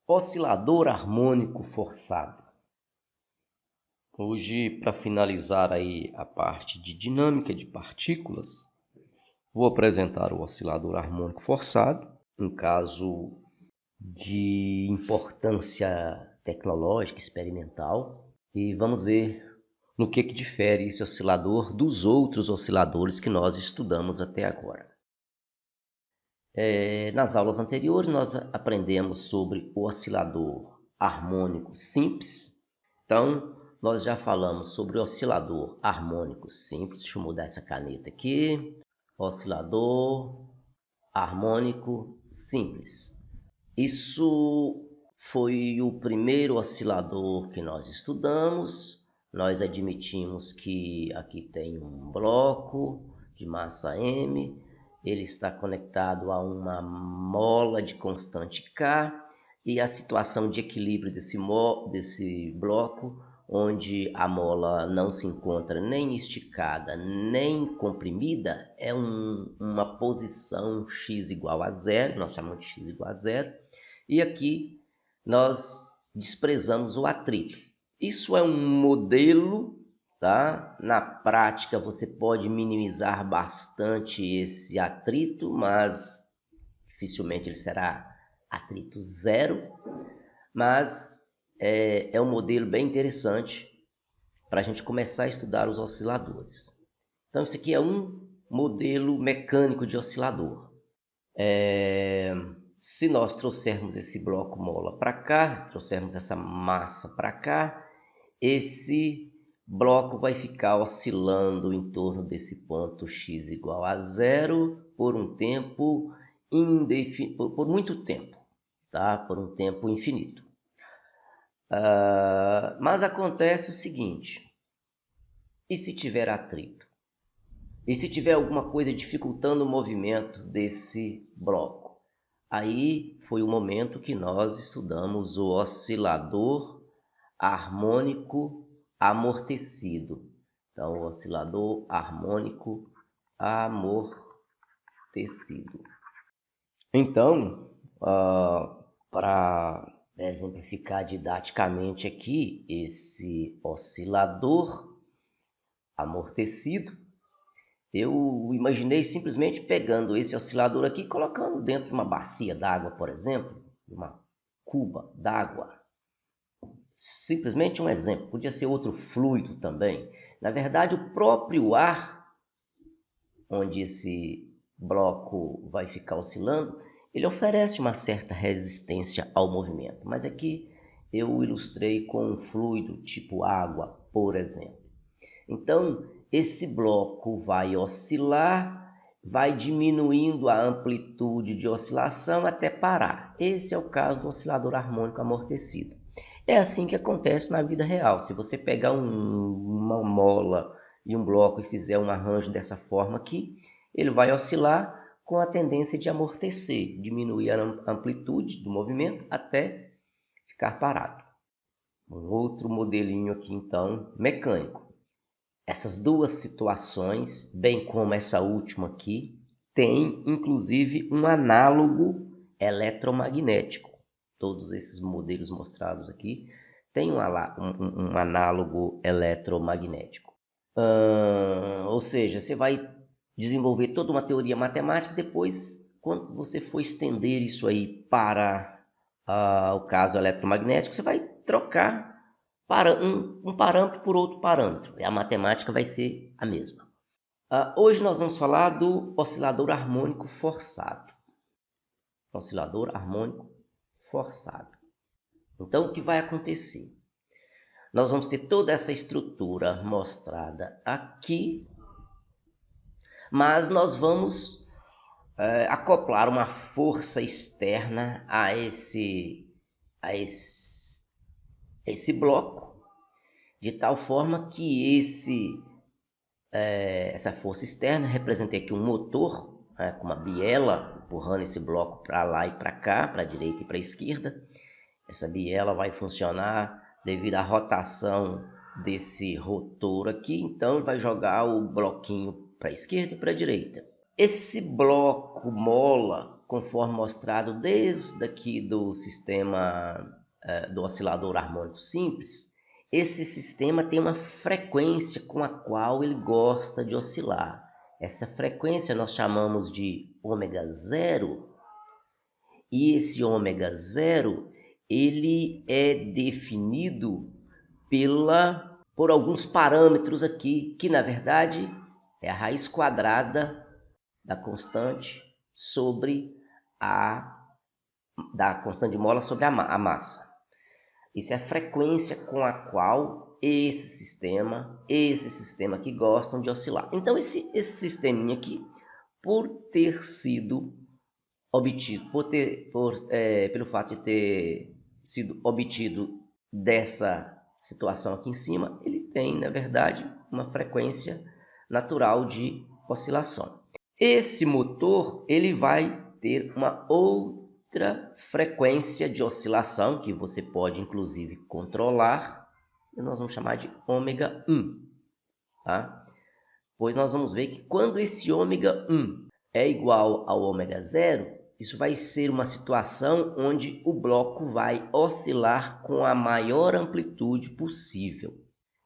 Oscilador harmônico forçado. Hoje, para finalizar aí a parte de dinâmica de partículas, vou apresentar o oscilador harmônico forçado, um caso de importância tecnológica, experimental, e vamos ver no que difere esse oscilador dos outros osciladores que nós estudamos até agora. Nas aulas anteriores, nós aprendemos sobre o oscilador harmônico simples. Então, nós já falamos sobre o oscilador harmônico simples. Deixa eu mudar essa caneta aqui. Oscilador harmônico simples. Isso foi o primeiro oscilador que nós estudamos. Nós admitimos que aqui tem um bloco de massa m, ele está conectado a uma mola de constante K, e a situação de equilíbrio desse bloco, onde a mola não se encontra nem esticada nem comprimida, é uma posição x igual a zero, nós chamamos de x igual a zero, e aqui nós desprezamos o atrito. Isso é um modelo, tá? Na prática você pode minimizar bastante esse atrito, mas dificilmente ele será atrito zero, mas é um modelo bem interessante para a gente começar a estudar os osciladores. Então isso aqui é um modelo mecânico de oscilador. Se nós trouxermos esse bloco mola para cá, trouxermos essa massa para cá, esse bloco vai ficar oscilando em torno desse ponto x igual a zero por um tempo por muito tempo, tá? Por um tempo infinito. Mas acontece o seguinte: e se tiver atrito? E se tiver alguma coisa dificultando o movimento desse bloco? Aí foi o momento que nós estudamos o oscilador harmônico amortecido. Então, o oscilador harmônico amortecido. Então, para exemplificar didaticamente aqui, esse oscilador amortecido, eu imaginei simplesmente pegando esse oscilador aqui e colocando dentro de uma bacia d'água, por exemplo, uma cuba d'água. Simplesmente um exemplo, podia ser outro fluido também. Na verdade, o próprio ar, onde esse bloco vai ficar oscilando, ele oferece uma certa resistência ao movimento. Mas aqui eu ilustrei com um fluido tipo água, por exemplo. Então, esse bloco vai oscilar, vai diminuindo a amplitude de oscilação até parar. Esse é o caso do oscilador harmônico amortecido. É assim que acontece na vida real. Se você pegar uma mola e um bloco e fizer um arranjo dessa forma aqui, ele vai oscilar com a tendência de amortecer, diminuir a amplitude do movimento até ficar parado. Um outro modelinho aqui, então, mecânico. Essas duas situações, bem como essa última aqui, tem inclusive um análogo eletromagnético. Todos esses modelos mostrados aqui têm um análogo eletromagnético. Ou seja, você vai desenvolver toda uma teoria matemática, depois, quando você for estender isso aí para o caso eletromagnético, você vai trocar um parâmetro por outro parâmetro. A matemática vai ser a mesma. Hoje nós vamos falar do oscilador harmônico forçado. Oscilador harmônico forçado. Então, o que vai acontecer? Nós vamos ter toda essa estrutura mostrada aqui, mas nós vamos acoplar uma força externa a esse bloco, de tal forma que essa força externa, representei aqui um motor, com uma biela empurrando esse bloco para lá e para cá, para a direita e para a esquerda. Essa biela vai funcionar devido à rotação desse rotor aqui, então vai jogar o bloquinho para a esquerda e para a direita. Esse bloco mola conforme mostrado desde aqui do sistema do oscilador harmônico simples, esse sistema tem uma frequência com a qual ele gosta de oscilar. Essa frequência nós chamamos de ômega zero, e esse ômega zero ele é definido por alguns parâmetros aqui, que na verdade é a raiz quadrada da constante da constante de mola sobre a massa. Isso é a frequência com a qual esse sistema aqui gostam de oscilar. Então esse sisteminha aqui, por ter sido obtido, pelo fato de ter sido obtido dessa situação aqui em cima, ele tem, na verdade, uma frequência natural de oscilação. Esse motor ele vai ter uma outra frequência de oscilação, que você pode, inclusive, controlar, e nós vamos chamar de ômega 1. Tá? Pois nós vamos ver que quando esse ômega 1 é igual ao ômega 0, isso vai ser uma situação onde o bloco vai oscilar com a maior amplitude possível.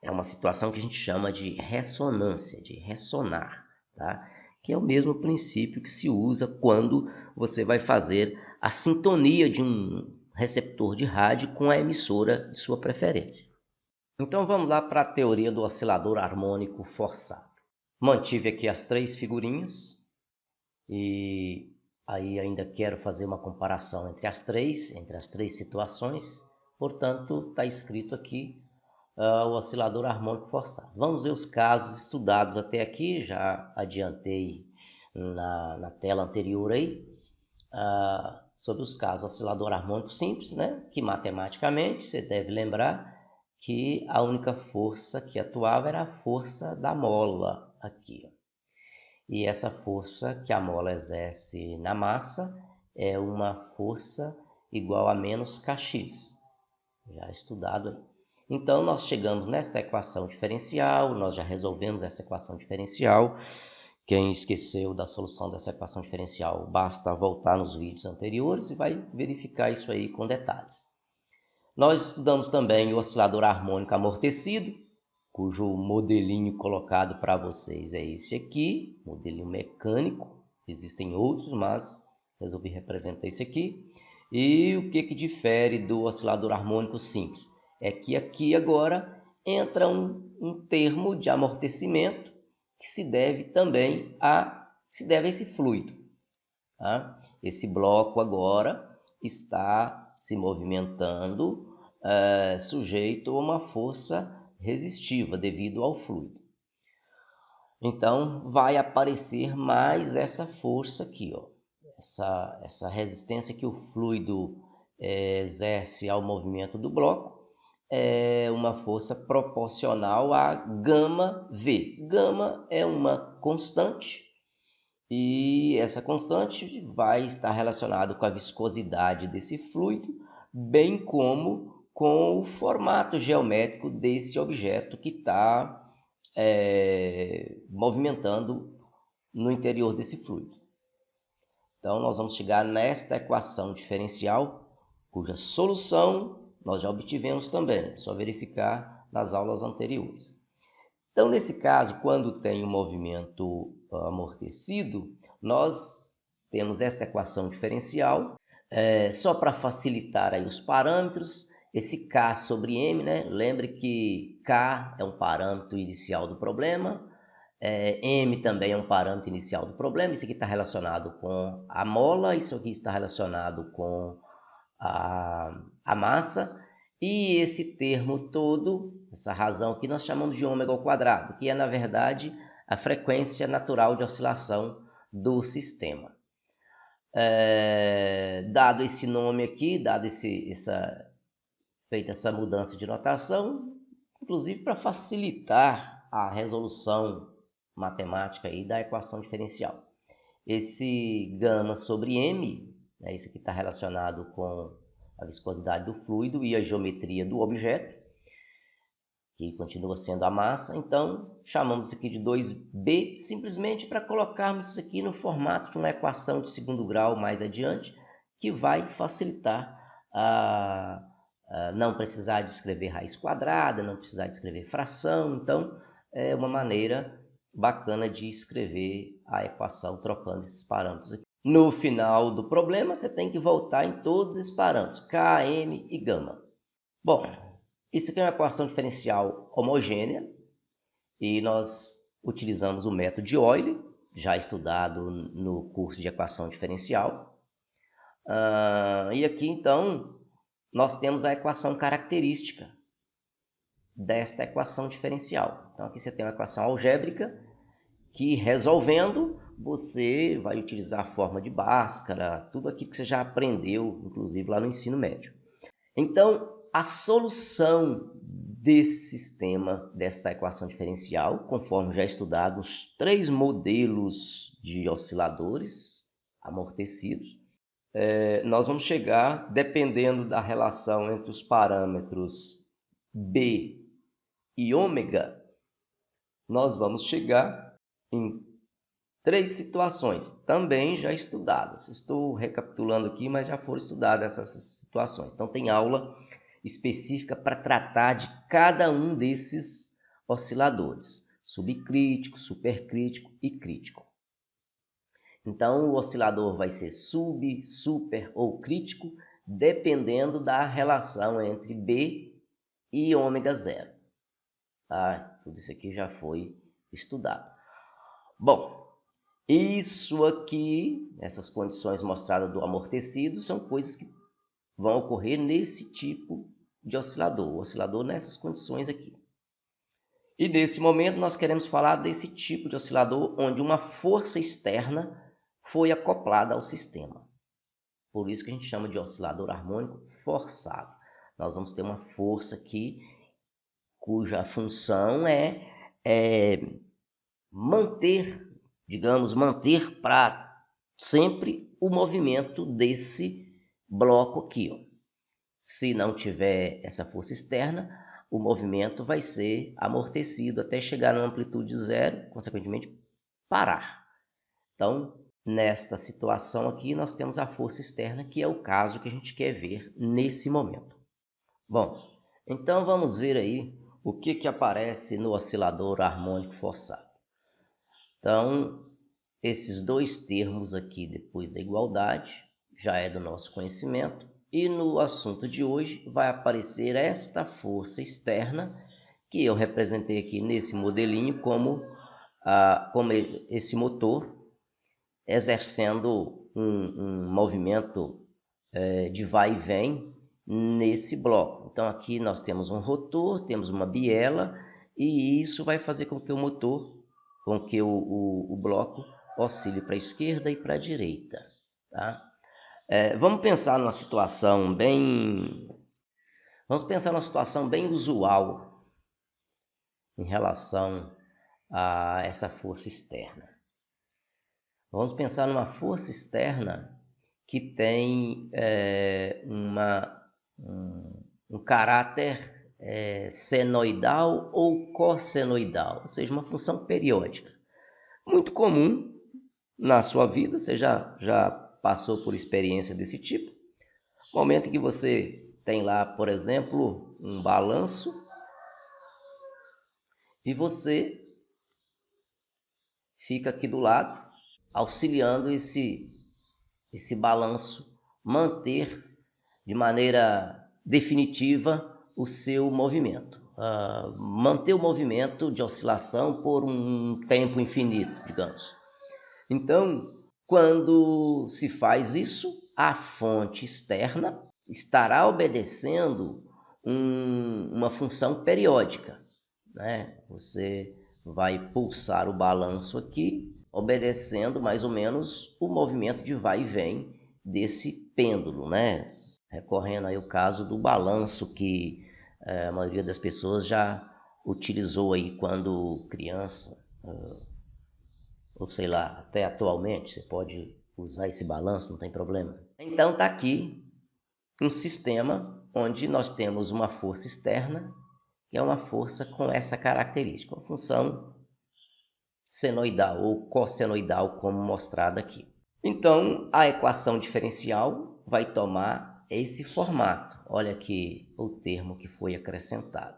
É uma situação que a gente chama de ressonância, de ressonar, tá? Que é o mesmo princípio que se usa quando você vai fazer a sintonia de um receptor de rádio com a emissora de sua preferência. Então vamos lá para a teoria do oscilador harmônico forçado. Mantive aqui as 3 figurinhas e aí ainda quero fazer uma comparação entre as três situações. Portanto, está escrito aqui o oscilador harmônico forçado. Vamos ver os casos estudados até aqui. Já adiantei na tela anterior aí sobre os casos oscilador harmônico simples, né? Que matematicamente você deve lembrar que a única força que atuava era a força da mola aqui. E essa força que a mola exerce na massa é uma força igual a menos kx, já estudado aí. Então, nós chegamos nessa equação diferencial, nós já resolvemos essa equação diferencial. Quem esqueceu da solução dessa equação diferencial, basta voltar nos vídeos anteriores e vai verificar isso aí com detalhes. Nós estudamos também o oscilador harmônico amortecido, cujo modelinho colocado para vocês é esse aqui, modelinho mecânico. Existem outros, mas resolvi representar esse aqui. E o que difere do oscilador harmônico simples? É que aqui agora entra um termo de amortecimento que se deve também a esse fluido. Tá? Esse bloco agora está se movimentando sujeito a uma força resistiva devido ao fluido. Então vai aparecer mais essa força aqui, ó. Essa resistência que o fluido exerce ao movimento do bloco é uma força proporcional a γV. Gama é uma constante e essa constante vai estar relacionada com a viscosidade desse fluido, bem como com o formato geométrico desse objeto que está movimentando no interior desse fluido. Então, nós vamos chegar nesta equação diferencial, cuja solução nós já obtivemos também, é só verificar nas aulas anteriores. Então, nesse caso, quando tem um movimento amortecido, nós temos esta equação diferencial. Só para facilitar aí os parâmetros, esse K sobre M, né? Lembre que K é um parâmetro inicial do problema, M também é um parâmetro inicial do problema. Isso aqui está relacionado com a mola, isso aqui está relacionado com a massa, e esse termo todo, essa razão aqui, nós chamamos de ômega ao quadrado, que é, na verdade, a frequência natural de oscilação do sistema. Dado esse nome aqui, feita essa mudança de notação, inclusive para facilitar a resolução matemática aí da equação diferencial. Esse gama sobre m, isso aqui está relacionado com a viscosidade do fluido e a geometria do objeto, que continua sendo a massa. Então, chamamos isso aqui de 2b, simplesmente para colocarmos isso aqui no formato de uma equação de segundo grau mais adiante, que vai facilitar não precisar de escrever raiz quadrada, não precisar de escrever fração. Então, é uma maneira bacana de escrever a equação trocando esses parâmetros aqui. No final do problema, você tem que voltar em todos esses parâmetros, K, M e gama. Bom, isso aqui é uma equação diferencial homogênea e nós utilizamos o método de Euler, já estudado no curso de equação diferencial. E aqui, então, nós temos a equação característica desta equação diferencial. Então, aqui você tem uma equação algébrica que, resolvendo, você vai utilizar a forma de Bhaskara, tudo aquilo que você já aprendeu, inclusive lá no ensino médio. Então, a solução desse sistema, dessa equação diferencial, conforme já estudado os 3 modelos de osciladores amortecidos, nós vamos chegar, dependendo da relação entre os parâmetros B e ômega, nós vamos chegar em 3 situações, também já estudadas. Estou recapitulando aqui, mas já foram estudadas essas situações. Então, tem aula específica para tratar de cada um desses osciladores, subcrítico, supercrítico e crítico. Então, o oscilador vai ser sub, super ou crítico, dependendo da relação entre B e ômega zero. Tudo isso aqui já foi estudado. Bom, isso aqui, essas condições mostradas do amortecido, são coisas que vão ocorrer nesse tipo de oscilador, o oscilador nessas condições aqui. E nesse momento nós queremos falar desse tipo de oscilador onde uma força externa foi acoplada ao sistema. Por isso que a gente chama de oscilador harmônico forçado. Nós vamos ter uma força aqui cuja função é manter para sempre o movimento desse bloco aqui, ó. Se não tiver essa força externa, o movimento vai ser amortecido até chegar na amplitude zero, consequentemente parar. Então, nesta situação aqui, nós temos a força externa, que é o caso que a gente quer ver nesse momento. Bom, então vamos ver aí o que aparece no oscilador harmônico forçado. Então, esses 2 termos aqui depois da igualdade já é do nosso conhecimento. E no assunto de hoje vai aparecer esta força externa que eu representei aqui nesse modelinho como esse motor exercendo um movimento de vai e vem nesse bloco. Então aqui nós temos um rotor, temos uma biela e isso vai fazer com que o motor, com que o bloco oscile para a esquerda e para a direita, tá? Vamos pensar numa situação bem usual em relação a essa força externa. Vamos pensar numa força externa que tem um caráter senoidal ou cossenoidal, ou seja, uma função periódica. Muito comum na sua vida, você já passou por experiência desse tipo. Momento em que você tem lá, por exemplo, um balanço e você fica aqui do lado, auxiliando esse balanço manter de maneira definitiva o seu movimento. Manter o movimento de oscilação por um tempo infinito, digamos. Então, quando se faz isso, a fonte externa estará obedecendo uma função periódica, né? Você vai pulsar o balanço aqui, obedecendo mais ou menos o movimento de vai e vem desse pêndulo, né? Recorrendo aí o caso do balanço que a maioria das pessoas já utilizou aí quando criança, ou sei lá, até atualmente você pode usar esse balanço, não tem problema. Então tá aqui um sistema onde nós temos uma força externa que é uma força com essa característica, uma função senoidal ou cossenoidal, como mostrado aqui. Então, a equação diferencial vai tomar esse formato. Olha aqui o termo que foi acrescentado.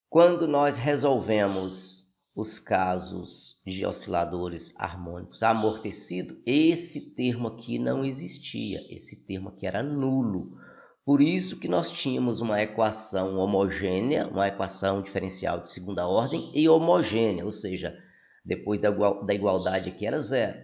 Quando nós resolvemos os casos de osciladores harmônicos amortecidos, esse termo aqui não existia, esse termo aqui era nulo. Por isso que nós tínhamos uma equação homogênea, uma equação diferencial de segunda ordem e homogênea, ou seja, depois da igualdade aqui era zero.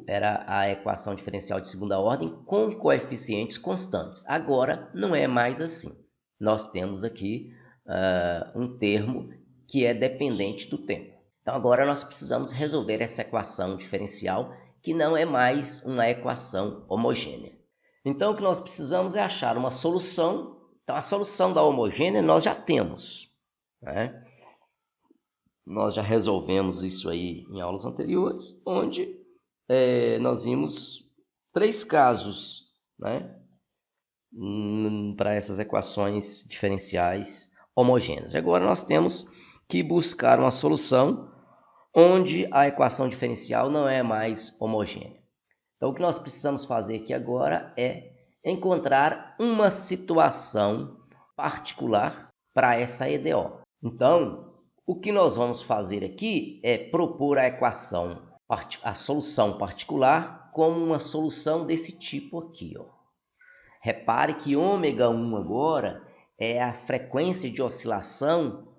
Era a equação diferencial de segunda ordem com coeficientes constantes. Agora não é mais assim. Nós temos aqui um termo que é dependente do tempo. Então agora nós precisamos resolver essa equação diferencial que não é mais uma equação homogênea. Então o que nós precisamos é achar uma solução. Então a solução da homogênea nós já temos, né? Nós já resolvemos isso aí em aulas anteriores, onde nós vimos 3 casos, né, para essas equações diferenciais homogêneas. Agora nós temos que buscar uma solução onde a equação diferencial não é mais homogênea. Então o que nós precisamos fazer aqui agora é encontrar uma situação particular para essa EDO. Então, o que nós vamos fazer aqui é propor a equação, a solução particular, como uma solução desse tipo aqui, ó. Repare que ômega 1 agora é a frequência de oscilação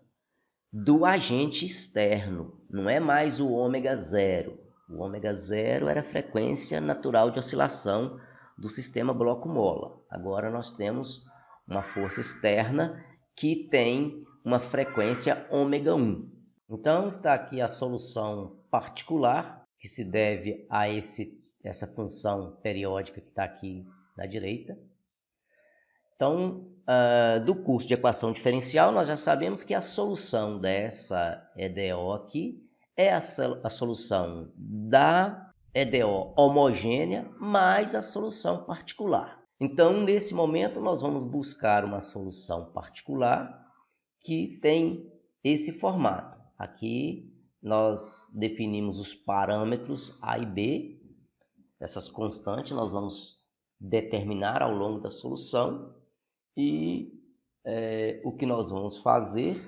do agente externo, não é mais o ômega 0. O ômega 0 era a frequência natural de oscilação do sistema bloco-mola. Agora nós temos uma força externa que tem uma frequência ômega 1. Então está aqui a solução particular, que se deve a essa função periódica que está aqui na direita. Então, do curso de equação diferencial, nós já sabemos que a solução dessa EDO aqui é a solução da EDO homogênea mais a solução particular. Então, nesse momento, nós vamos buscar uma solução particular que tem esse formato. Aqui nós definimos os parâmetros A e B, essas constantes nós vamos determinar ao longo da solução e o que nós vamos fazer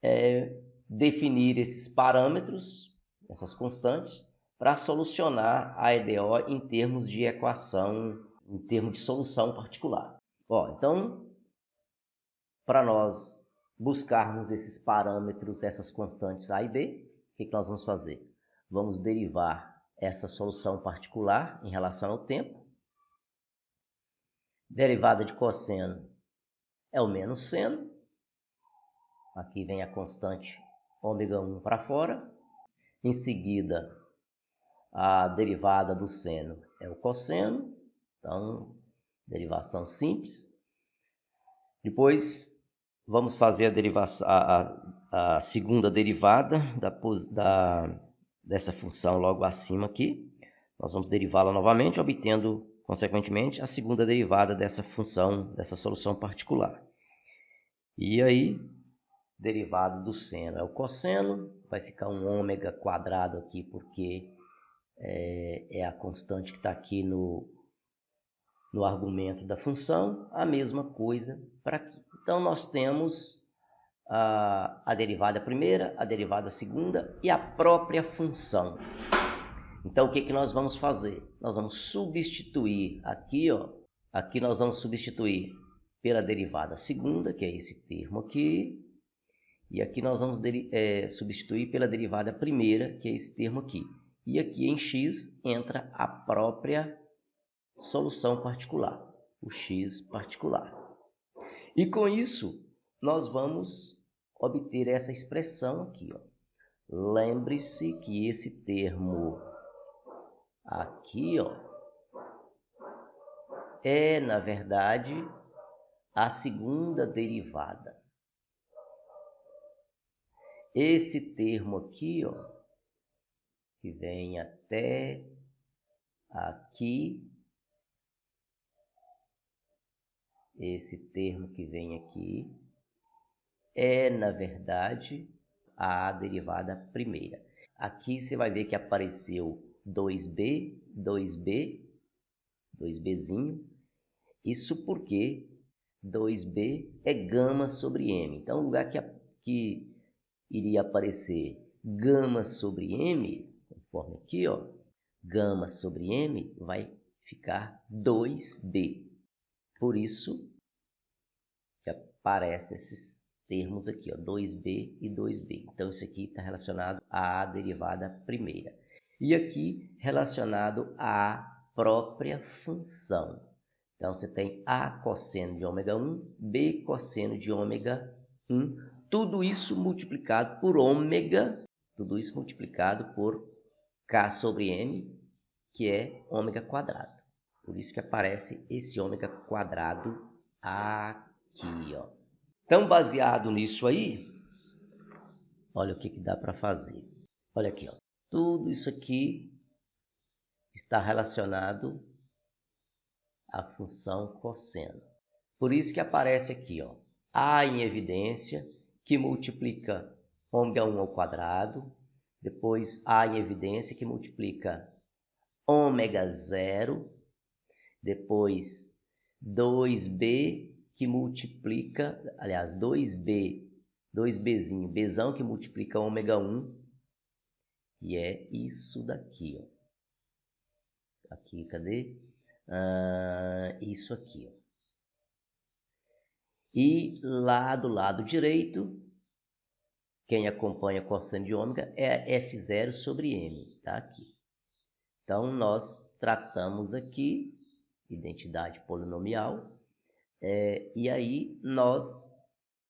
é definir esses parâmetros, essas constantes, para solucionar a EDO em termos de equação, em termos de solução particular. Então, para nós buscarmos esses parâmetros, essas constantes A e B, o que nós vamos fazer? Vamos derivar essa solução particular em relação ao tempo. Derivada de cosseno é o menos seno. Aqui vem a constante ômega 1 para fora. Em seguida, a derivada do seno é o cosseno. Então, derivação simples. Depois, vamos fazer a derivação, a segunda derivada dessa função logo acima aqui. Nós vamos derivá-la novamente, obtendo, consequentemente, a segunda derivada dessa função, dessa solução particular. E aí, derivado do seno é o cosseno, vai ficar um ômega quadrado aqui, porque é a constante que está aqui no argumento da função, a mesma coisa para aqui. Então, nós temos a derivada primeira, a derivada segunda e a própria função. Então, o que nós vamos fazer? Nós vamos substituir aqui, aqui nós vamos substituir pela derivada segunda, que é esse termo aqui, e aqui nós vamos substituir pela derivada primeira, que é esse termo aqui. E aqui em x entra a própria solução particular, o x particular. E com isso, nós vamos obter essa expressão aqui. Lembre-se que esse termo aqui é, na verdade, a segunda derivada. Esse termo aqui, que vem até aqui, esse termo que vem aqui, é, na verdade, a derivada primeira. Aqui você vai ver que apareceu 2b, 2b, 2bzinho. Isso porque 2b é gama sobre m. Então, o lugar que iria aparecer gama sobre m, conforme aqui, ó, gama sobre m, vai ficar 2b. Por isso que aparecem esses termos aqui, ó, 2b e 2b. Então, isso aqui está relacionado à derivada primeira. E aqui, relacionado à própria função. Então, você tem A cosseno de ômega 1, B cosseno de ômega 1. Tudo isso multiplicado por ômega, tudo isso multiplicado por K sobre M, que é ômega quadrado. Por isso que aparece esse ômega quadrado aqui, ó. Então, baseado nisso aí, olha o que dá para fazer. Olha aqui, ó. Tudo isso aqui está relacionado à função cosseno. Por isso que aparece aqui, ó, A em evidência, que multiplica ômega 1 ao quadrado. Depois, A em evidência, que multiplica ômega 0. Depois, 2b, que multiplica, aliás, 2b, 2bzinho, bzão, que multiplica ômega 1. E é isso daqui, ó. Aqui, cadê? Isso aqui, ó. E lá do lado direito, quem acompanha cosseno de ômega é F0 sobre M, tá aqui. Então, nós tratamos aqui, identidade polinomial, e aí nós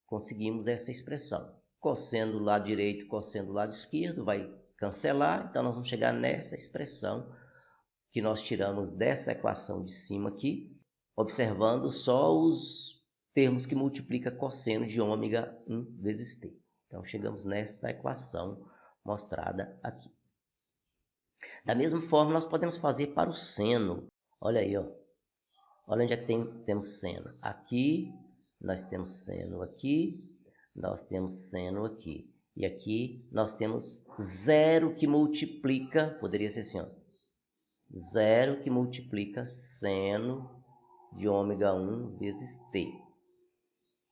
conseguimos essa expressão. Cosseno do lado direito, cosseno do lado esquerdo, vai cancelar, então nós vamos chegar nessa expressão que nós tiramos dessa equação de cima aqui, observando só os termos que multiplicam cosseno de ômega 1 vezes t. Então, chegamos nessa equação mostrada aqui. Da mesma forma, nós podemos fazer para o seno. Olha aí, ó. Olha onde é que temos seno. Aqui, nós temos seno aqui, nós temos seno aqui. E aqui, nós temos zero que multiplica, poderia ser assim, ó. Zero que multiplica seno de ômega 1 vezes t.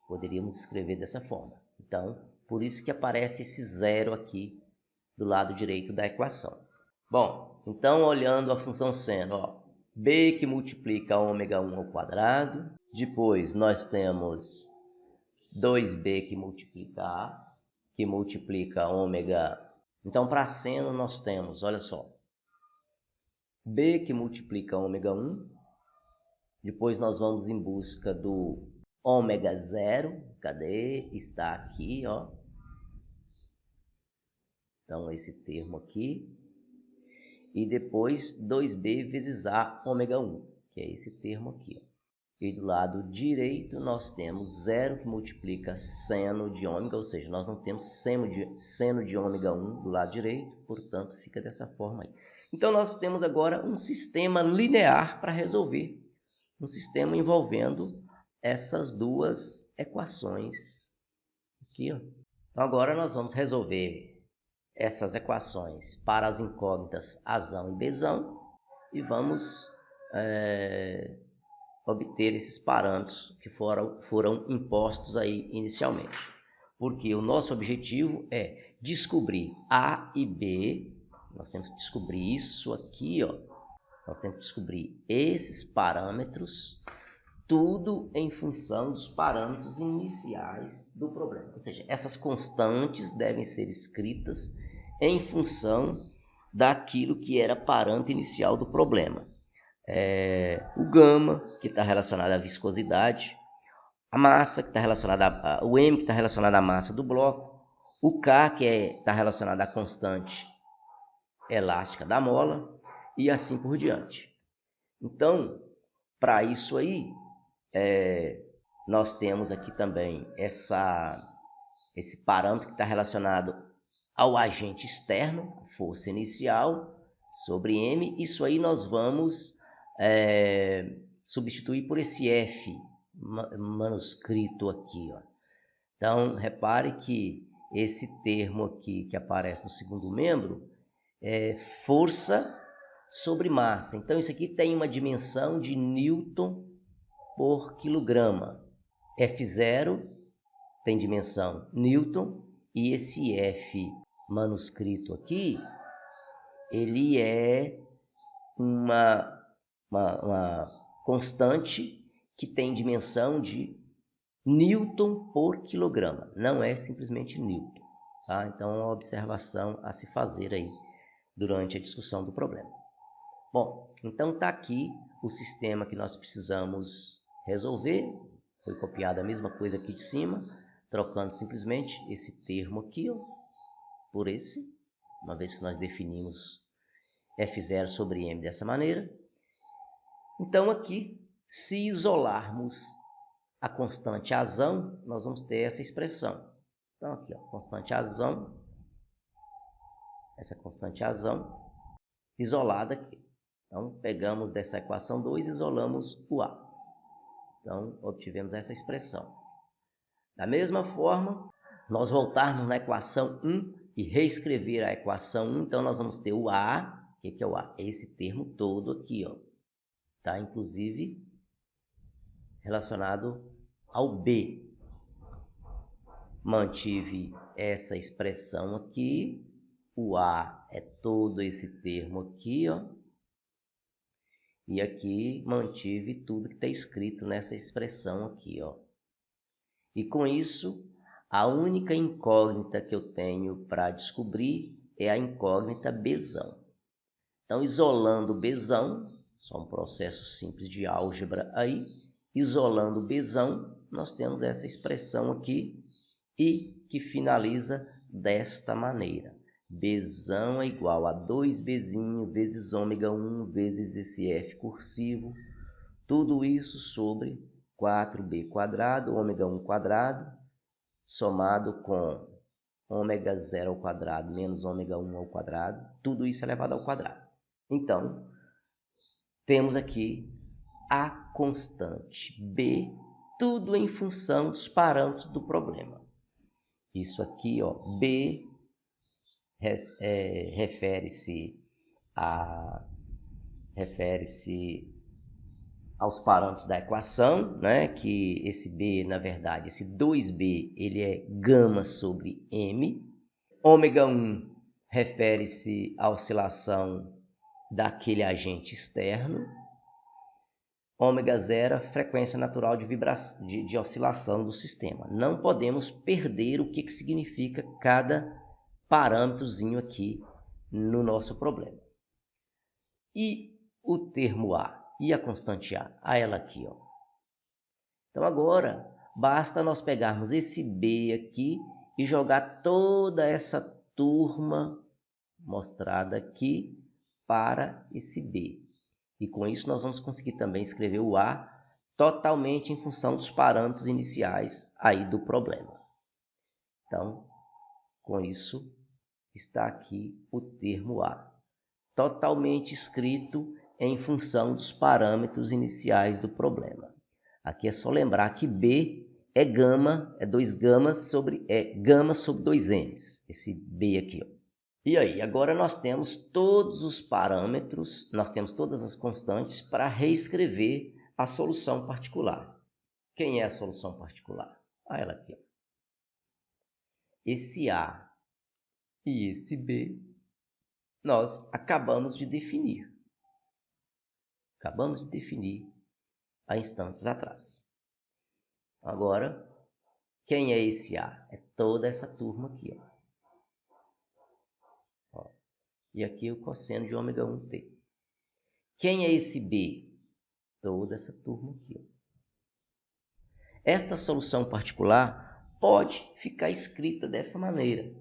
Poderíamos escrever dessa forma. Então, por isso que aparece esse zero aqui do lado direito da equação. Bom, então olhando a função seno, ó, b que multiplica ômega 1 ao quadrado. Depois nós temos 2b que multiplica a, que multiplica ômega. Então, para seno nós temos, olha só, b que multiplica ômega 1. Depois nós vamos em busca do ômega 0. Cadê? Está aqui, ó. Então, esse termo aqui. E depois 2b vezes a ômega 1, que é esse termo aqui, ó. E do lado direito nós temos 0 que multiplica seno de ômega, ou seja, nós não temos seno de ômega 1 do lado direito, portanto fica dessa forma aí. Então nós temos agora um sistema linear para resolver, um sistema envolvendo essas duas equações aqui, ó. Então agora nós vamos resolver essas equações para as incógnitas Azão e Bzão e vamos obter esses parâmetros que foram impostos aí inicialmente. Porque o nosso objetivo é descobrir A e B, nós temos que descobrir isso aqui, ó. Nós temos que descobrir esses parâmetros, tudo em função dos parâmetros iniciais do problema. Ou seja, essas constantes devem ser escritas em função daquilo que era parâmetro inicial do problema. O gama, que está relacionado à viscosidade, a massa, que está relacionada o M, que está relacionado à massa do bloco, o K, que está relacionado à constante elástica da mola, e assim por diante. Então, para isso aí, nós temos aqui também esse parâmetro que está relacionado ao agente externo, força inicial, sobre M. Isso aí nós vamos substituir por esse F manuscrito aqui, ó. Então, repare que esse termo aqui que aparece no segundo membro é força sobre massa. Então, isso aqui tem uma dimensão de Newton por quilograma. F0 tem dimensão Newton e esse F manuscrito aqui, ele é uma constante que tem dimensão de Newton por quilograma, não é simplesmente Newton. Tá? Então, é uma observação a se fazer aí durante a discussão do problema. Bom, então está aqui o sistema que nós precisamos resolver. Foi copiada a mesma coisa aqui de cima, trocando simplesmente esse termo aqui, ó, por esse, uma vez que nós definimos F0 sobre M dessa maneira. Então aqui, se isolarmos a constante azão, nós vamos ter essa expressão. Então aqui, ó, constante azão, essa constante azão isolada aqui. Então pegamos dessa equação 2 e isolamos o A. Então obtivemos essa expressão. Da mesma forma, nós voltarmos na equação 1 e reescrever a equação 1, então nós vamos ter o A. O que é o A? É esse termo todo aqui, ó. Tá? Inclusive relacionado ao B. Mantive essa expressão aqui. O A é todo esse termo aqui, ó. E aqui mantive tudo que está escrito nessa expressão aqui, ó. E com isso, a única incógnita que eu tenho para descobrir é a incógnita Bzão. Então, isolando Bzão, só um processo simples de álgebra aí, isolando Bzão, nós temos essa expressão aqui e que finaliza desta maneira. Bzão é igual a 2Bzinho vezes ômega 1 vezes esse F cursivo, tudo isso sobre 4B quadrado, ômega 1 quadrado, somado com ômega 0 ao quadrado menos ômega 1 ao quadrado, tudo isso elevado ao quadrado. Então, temos aqui a constante B, tudo em função dos parâmetros do problema. Isso aqui, ó, B refere-se aos parâmetros da equação, né? Que esse B, na verdade, esse 2B, ele é gama sobre M. Ômega 1 refere-se à oscilação daquele agente externo. Ômega 0, frequência natural de oscilação do sistema. Não podemos perder o que significa cada parâmetrozinho aqui no nosso problema. E o termo A e a constante A? Ela aqui, ó. Então agora basta nós pegarmos esse B aqui e jogar toda essa turma mostrada aqui para esse B. E com isso nós vamos conseguir também escrever o A totalmente em função dos parâmetros iniciais aí do problema. Então, com isso, está aqui o termo A, totalmente escrito em função dos parâmetros iniciais do problema. Aqui é só lembrar que B é gama, é 2 gamas sobre, gama sobre 2 M's, esse B aqui, ó. E aí, agora nós temos todos os parâmetros, nós temos todas as constantes para reescrever a solução particular. Quem é a solução particular? Ela aqui. Esse A e esse B, nós acabamos de definir. Acabamos de definir há instantes atrás. Agora, quem é esse A? É toda essa turma aqui, ó. E aqui o cosseno de ômega 1t. Quem é esse B? Toda essa turma aqui, ó. Esta solução particular pode ficar escrita dessa maneira.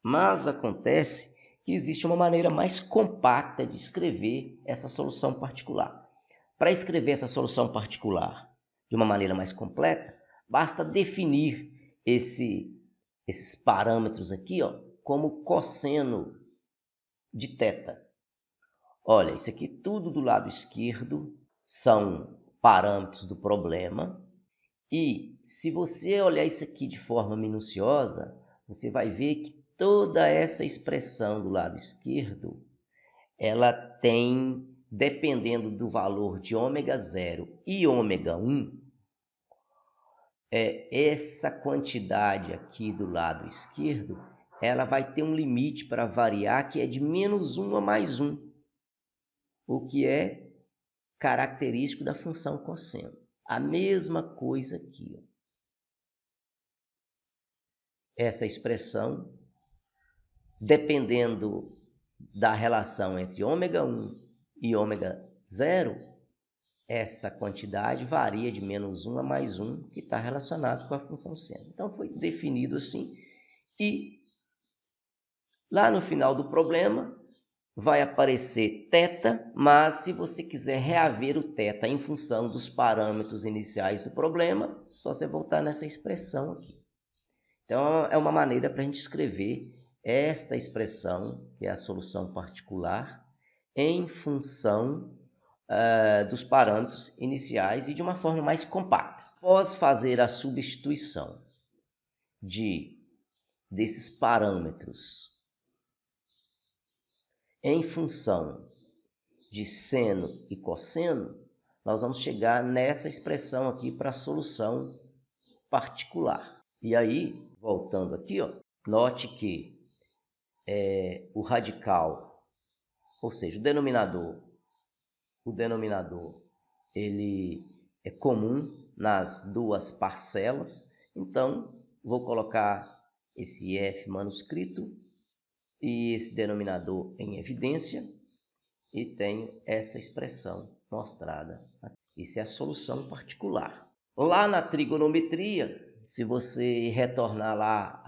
Mas acontece que existe uma maneira mais compacta de escrever essa solução particular. Para escrever essa solução particular de uma maneira mais completa, basta definir esses parâmetros aqui, ó, como cosseno de θ. Olha, isso aqui tudo do lado esquerdo são parâmetros do problema E se você olhar isso aqui de forma minuciosa, você vai ver que toda essa expressão do lado esquerdo, ela tem, dependendo do valor de ômega 0 e ômega 1, essa quantidade aqui do lado esquerdo, ela vai ter um limite para variar que é de -1 a +1, o que é característico da função cosseno. A mesma coisa aqui, ó. Essa expressão, dependendo da relação entre ômega 1 e ômega 0, essa quantidade varia de -1 a +1, que está relacionado com a função seno. Então, foi definido assim. E lá no final do problema, vai aparecer θ, mas se você quiser reaver o θ em função dos parâmetros iniciais do problema, é só você voltar nessa expressão aqui. Então, é uma maneira para a gente escrever esta expressão, que é a solução particular, em função dos parâmetros iniciais e de uma forma mais compacta. Após fazer a substituição desses parâmetros em função de seno e cosseno, nós vamos chegar nessa expressão aqui para a solução particular. E aí, voltando aqui, ó, note que o radical, ou seja, o denominador, ele é comum nas duas parcelas. Então, vou colocar esse f manuscrito e esse denominador em evidência e tenho essa expressão mostrada aqui. Isso é a solução particular. Lá na trigonometria, se você retornar lá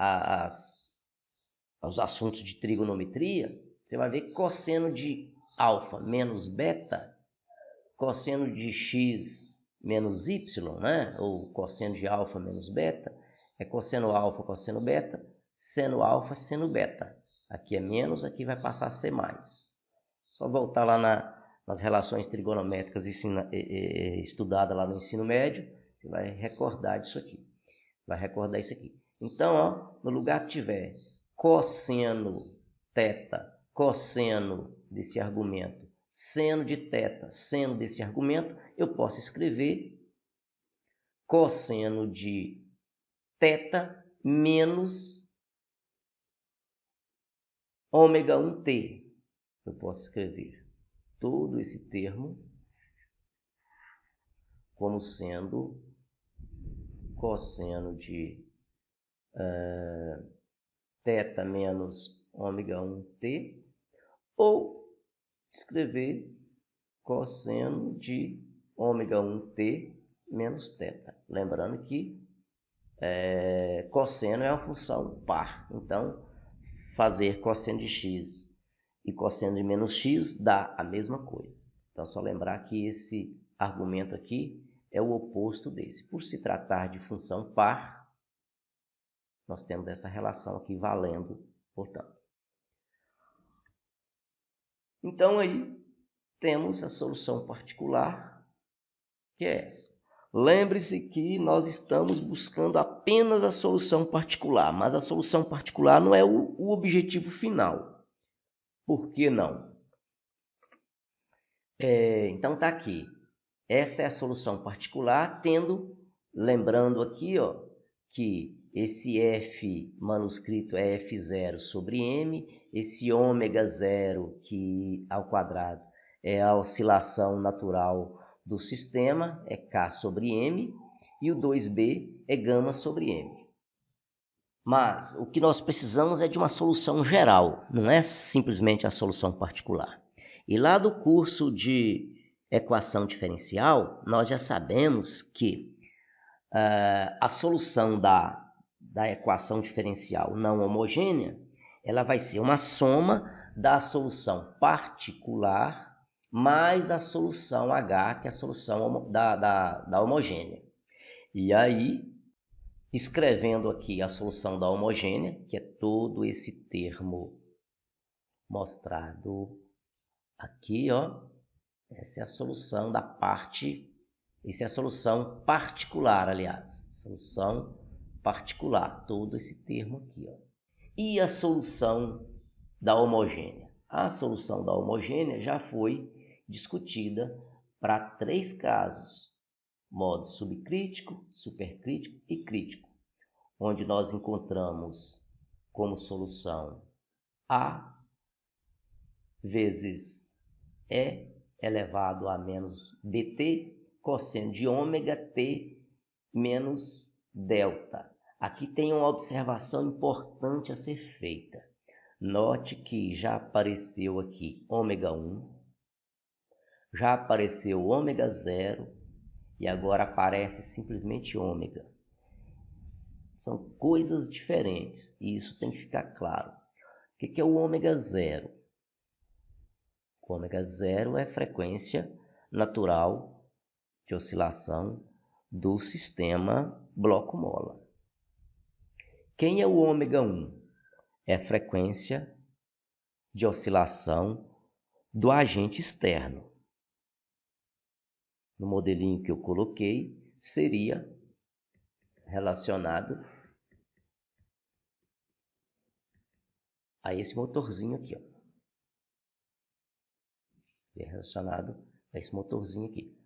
aos assuntos de trigonometria, você vai ver que cosseno de alfa menos beta, cosseno de x menos y, né? Ou cosseno de alfa menos beta, é cosseno alfa, cosseno beta, seno alfa, seno beta. Aqui é menos, aqui vai passar a ser mais. Só voltar lá nas relações trigonométricas estudadas lá no ensino médio, você vai recordar disso aqui. Vai recordar isso aqui. Então, ó, no lugar que tiver cosseno θ, cosseno desse argumento, seno de θ, seno desse argumento, eu posso escrever cosseno de θ menos ômega 1t. Eu posso escrever todo esse termo como sendo cosseno de θ menos ômega 1t, ou escrever cosseno de ômega 1t menos θ. Lembrando que cosseno é uma função par, então fazer cosseno de x e cosseno de menos x dá a mesma coisa. Então, só lembrar que esse argumento aqui é o oposto desse. Por se tratar de função par, nós temos essa relação aqui valendo, portanto. Então, aí temos a solução particular, que é essa. Lembre-se que nós estamos buscando apenas a solução particular, mas a solução particular não é o objetivo final. Por que não? Então está aqui. Esta é a solução particular, lembrando aqui, ó, que esse f manuscrito é f0 sobre m, esse ômega 0 que ao quadrado é a oscilação natural do sistema, é k sobre m, e o 2b é gama sobre m. Mas o que nós precisamos é de uma solução geral, não é simplesmente a solução particular. E lá do curso de equação diferencial, nós já sabemos que a solução da equação diferencial não homogênea, ela vai ser uma soma da solução particular mais a solução H, que é a solução da homogênea. E aí, escrevendo aqui a solução da homogênea, que é todo esse termo mostrado aqui, ó, essa é a solução da parte Isso é a solução particular, aliás. Solução particular, todo esse termo aqui, ó. E a solução da homogênea? A solução da homogênea já foi discutida para 3 casos: modo subcrítico, supercrítico e crítico, onde nós encontramos como solução A vezes E elevado a menos bt, cosseno de ômega t menos delta. Aqui tem uma observação importante a ser feita. Note que já apareceu aqui ômega 1, já apareceu ômega 0 e agora aparece simplesmente ômega. São coisas diferentes e isso tem que ficar claro. O que é o ômega 0? O ômega 0 é frequência natural de oscilação do sistema bloco-mola. Quem é o ômega 1? É frequência de oscilação do agente externo. No modelinho que eu coloquei, seria relacionado a esse motorzinho aqui, ó. Seria relacionado a esse motorzinho aqui,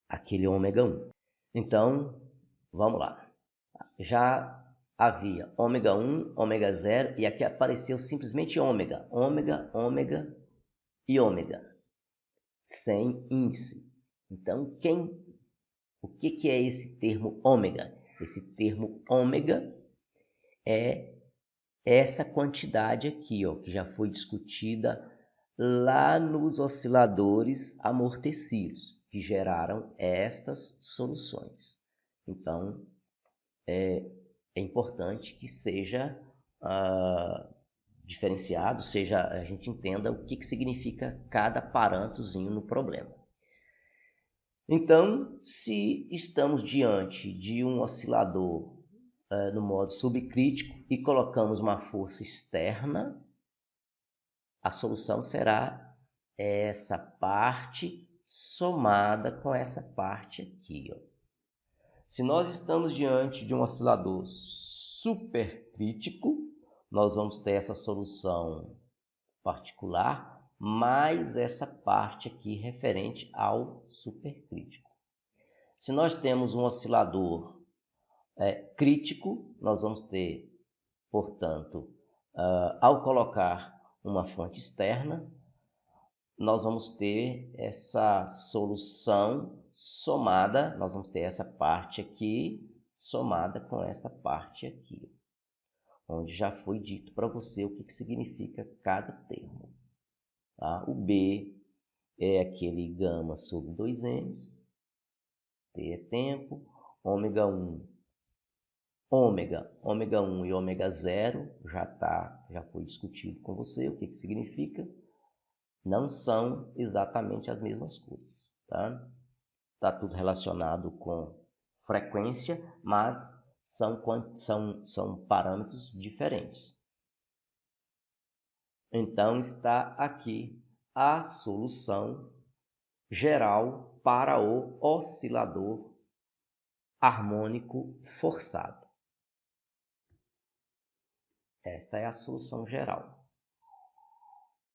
aquele ômega 1. Então, vamos lá. Já havia ômega 1, ômega 0 e aqui apareceu simplesmente ômega, ômega, ômega e ômega, sem índice. Então, o que é esse termo ômega? Esse termo ômega é essa quantidade aqui, ó, que já foi discutida lá nos osciladores amortecidos, que geraram estas soluções. Então, é importante que seja diferenciado, seja a gente entenda o que significa cada parâmetrozinho no problema. Então, se estamos diante de um oscilador no modo subcrítico e colocamos uma força externa, a solução será essa parte somada com essa parte aqui, ó. Se nós estamos diante de um oscilador supercrítico, nós vamos ter essa solução particular mais essa parte aqui referente ao supercrítico. Se nós temos um oscilador crítico, nós vamos ter, portanto, ao colocar uma fonte externa, nós vamos ter essa solução somada, nós vamos ter essa parte aqui somada com essa parte aqui, onde já foi dito para você o que significa cada termo. Tá? O B é aquele gama sobre 2Ms, T é tempo, ômega 1, ômega 1 e ômega 0 já foi discutido com você o que significa. Não são exatamente as mesmas coisas, tá? Tá tudo relacionado com frequência, mas são parâmetros diferentes. Então, está aqui a solução geral para o oscilador harmônico forçado. Esta é a solução geral.